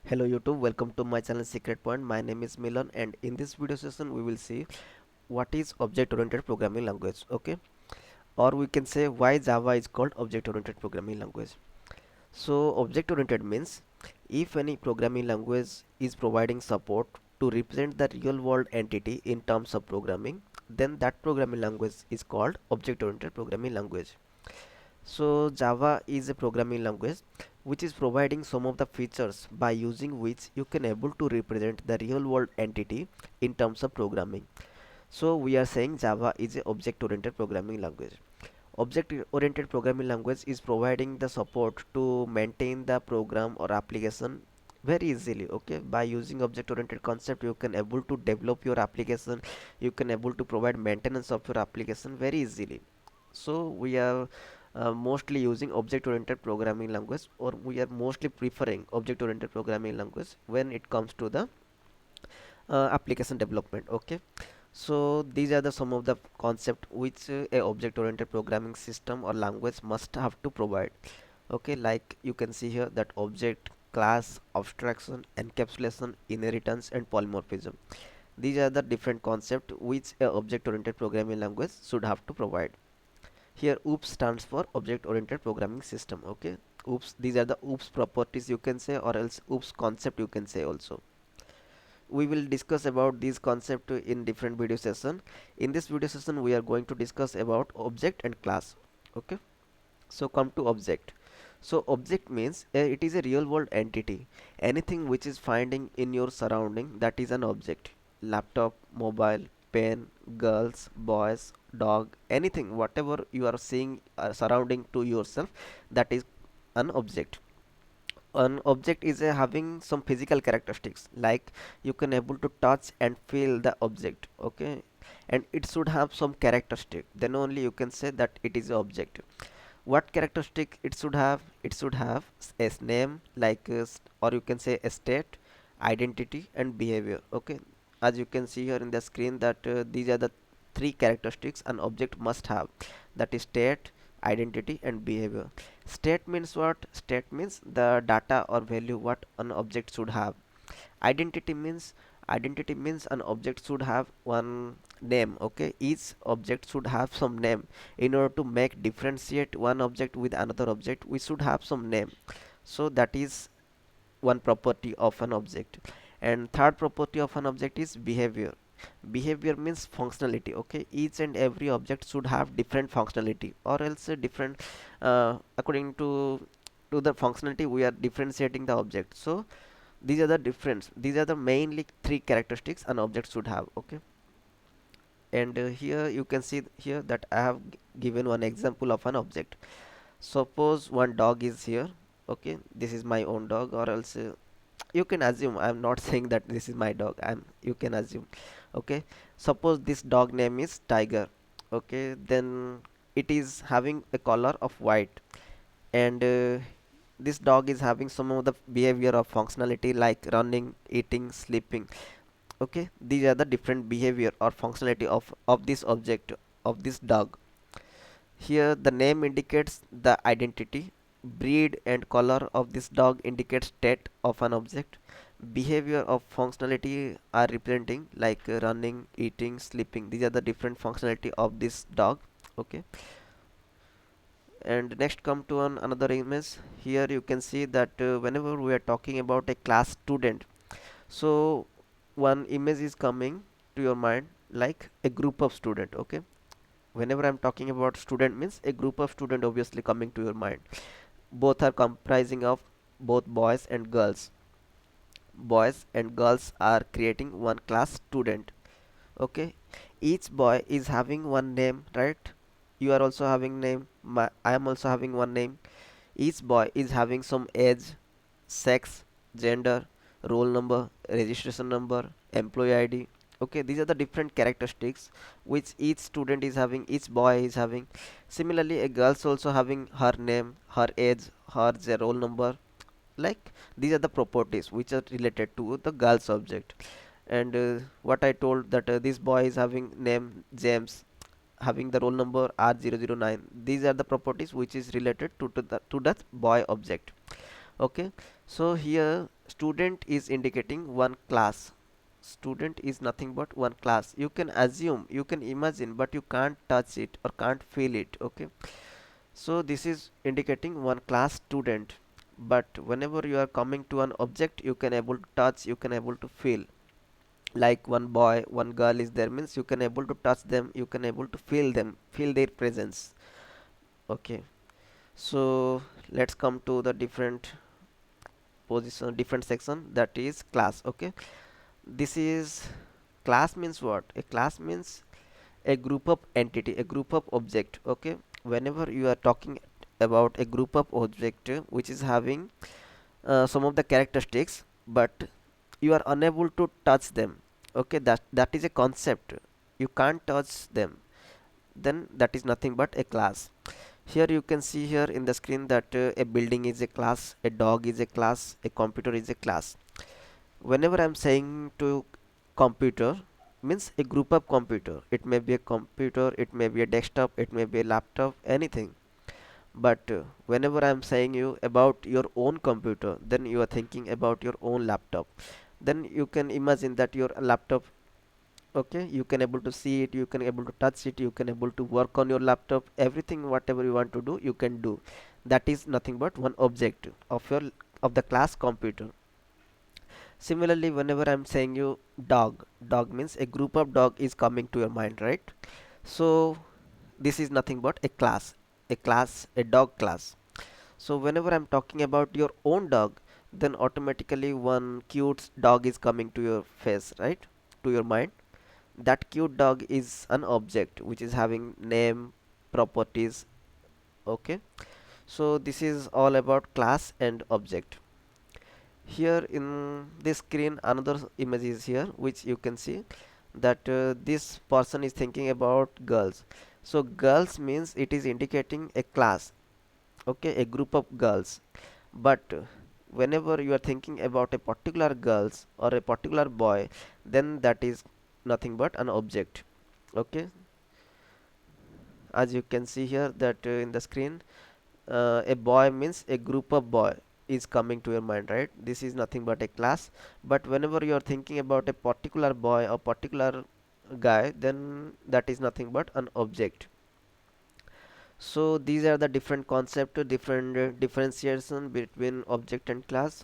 Hello YouTube, welcome to my channel Secret Point. My name is Milan and in this video session we will see what is object oriented programming language, okay? Or we can say why Java is called object oriented programming language. So object oriented means if any programming language is providing support to represent the real world entity in terms of programming, then that programming language is called object oriented programming language. So Java is a programming language which is providing some of the features by using which you can able to represent the real world entity in terms of programming. So we are saying Java is a object oriented programming language. Object oriented programming language is providing the support to maintain the program or application very easily. Okay, by using object oriented concept you can able to develop your application, you can able to provide maintenance of your application very easily. So we are mostly using object oriented programming language, or we are mostly preferring object oriented programming language when it comes to the application development. Okay, so these are the some of the concept which a object oriented programming system or language must have to provide. Okay, like you can see here that object, class, abstraction, encapsulation, inheritance and polymorphism, these are the different concept which a object oriented programming language should have to provide. Here OOPS stands for object oriented programming system. Okay, OOPS, these are the OOPS properties you can say, or else OOPS concept you can say also. We will discuss about these concept in different video session. In this video session we are going to discuss about object and class. Okay, so come to object. So object means it is a real world entity, anything which is finding in your surrounding, that is an object. Laptop, mobile, pen, girls, boys, dog, anything whatever you are seeing surrounding to yourself, that is an object. An object is having some physical characteristics, like you can able to touch and feel the object. Okay, and it should have some characteristic, then only you can say that it is an object. What characteristic it should have? It should have a name, like or you can say a state, identity and behavior. Okay, as you can see here in the screen that these are the three characteristics an object must have, that is state, identity and behavior. State means what? State means the data or value what an object should have. Identity means an object should have one name. Okay, each object should have some name. In order to make differentiate one object with another object, we should have some name. So that is one property of an object. And third property of an object is behavior. Behavior means functionality. Okay, each and every object should have different functionality, or else a different according to the functionality we are differentiating the object. So these are the difference, these are the mainly three characteristics an object should have. Okay, and here you can see here that I have given one example of an object. Suppose one dog is here. Okay, this is my own dog, or else you can assume, I'm not saying that this is my dog, you can assume. Okay, suppose this dog name is Tiger. Okay, then it is having a color of white, and this dog is having some of the behavior of functionality like running, eating, sleeping. Okay, these are the different behavior or functionality of this object, of this dog. Here the name indicates the identity, breed and color of this dog indicates state of an object. Behavior of functionality are representing like running, eating, sleeping, these are the different functionality of this dog. Okay, and next come to another image. Here you can see that whenever we are talking about a class student, so one image is coming to your mind like a group of student. Okay, whenever I'm talking about student means a group of student obviously coming to your mind. Both are comprising of both boys and girls. Boys and girls are creating one class student. Okay, each boy is having one name, right? You are also having name, I am also having one name. Each boy is having some age, sex, gender, roll number, registration number, employee ID. Okay, these are the different characteristics which each student is having, each boy is having. Similarly, a girl's also having her name, her age, her roll number. Like these are the properties which are related to the girl's object. And what I told that this boy is having name James, having the roll number R009. These are the properties which is related to that boy object. Okay, so here student is indicating one class. Student is nothing but one class. You can assume, you can imagine, but you can't touch it or can't feel it. Okay, so this is indicating one class student, but whenever you are coming to an object, you can able to touch, you can able to feel. Like one boy, one girl is there means you can able to touch them, you can able to feel them, feel their presence. Okay, so let's come to the different position, different section, that is class. Okay, this is class means what? A class means a group of entity, a group of object. Okay, whenever you are talking about a group of object which is having some of the characteristics, but you are unable to touch them. Okay, that is a concept, you can't touch them, then that is nothing but a class. Here you can see here in the screen that a building is a class, a dog is a class, a computer is a class. Whenever I'm saying to computer means a group of computer, it may be a computer, it may be a desktop, it may be a laptop, anything. But whenever I'm saying you about your own computer, then you are thinking about your own laptop. Then you can imagine that your laptop, okay, you can able to see it, you can able to touch it, you can able to work on your laptop, everything whatever you want to do, you can do. That is nothing but one object of your of the class computer. Similarly, whenever I'm saying you dog, dog means a group of dog is coming to your mind, right? So this is nothing but a class, a class, a dog class. So whenever I'm talking about your own dog, then automatically one cute dog is coming to your face, right? To your mind. That cute dog is an object which is having name, properties. Okay. So this is all about class and object. Here in this screen another image is here which you can see that this person is thinking about girls. So girls means it is indicating a class, okay, a group of girls. But whenever you are thinking about a particular girls or a particular boy, then that is nothing but an object. Okay, as you can see here that in the screen, a boy means a group of boy is coming to your mind, right? This is nothing but a class. But whenever you are thinking about a particular boy or particular guy, then that is nothing but an object. So these are the different concept, different differentiation between object and class.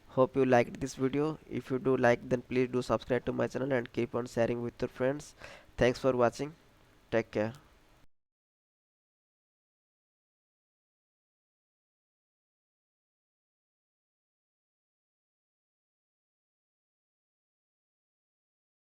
Hope you liked this video. If you do like, then please do subscribe to my channel and keep on sharing with your friends. Thanks for watching. Take care.